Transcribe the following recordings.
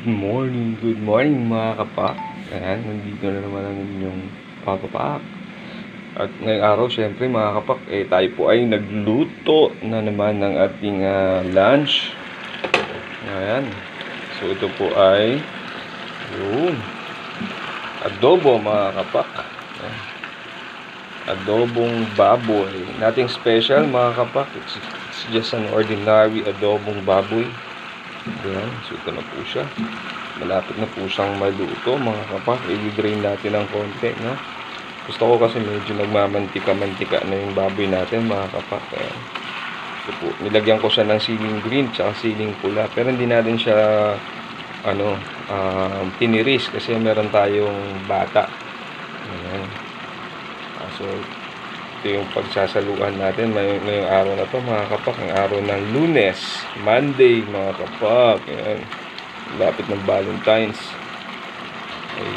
Good morning mga kapak. Ayan, nandito na naman ang inyong Papa Pak. At ngayong araw, syempre mga kapak, tayo po ay nagluto na naman ng ating lunch. Ayan. So ito po ay yun, adobo mga kapak. Ayan. Adobong baboy. Nothing special mga kapak. It's just an ordinary adobong baboy. Ayan, so ito na po siya. Malapit na po siyang maluto mga kapak. I-drain natin ng konti, no? Gusto ko kasi medyo nagmamantika-mantika na yung baboy natin mga kapak. Ayan. So po, nilagyan ko siya ng siling green tsaka siling pula. Pero hindi natin siya tiniris kasi meron tayong bata. Ayan. So ito yung pagsasaluhan natin ngayong araw na to mga kapak, ang araw ng Lunes, Monday mga kapak. Ayan, lapit ng Valentine's.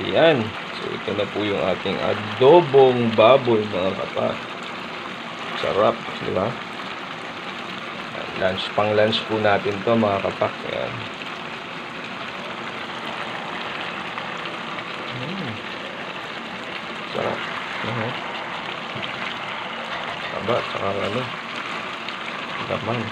Ayan, so ito na po yung ating adobong baboy mga kapak. Sarap, di ba? Pang lunch po natin to mga kapak. Ayan. Sarap. Saka laman.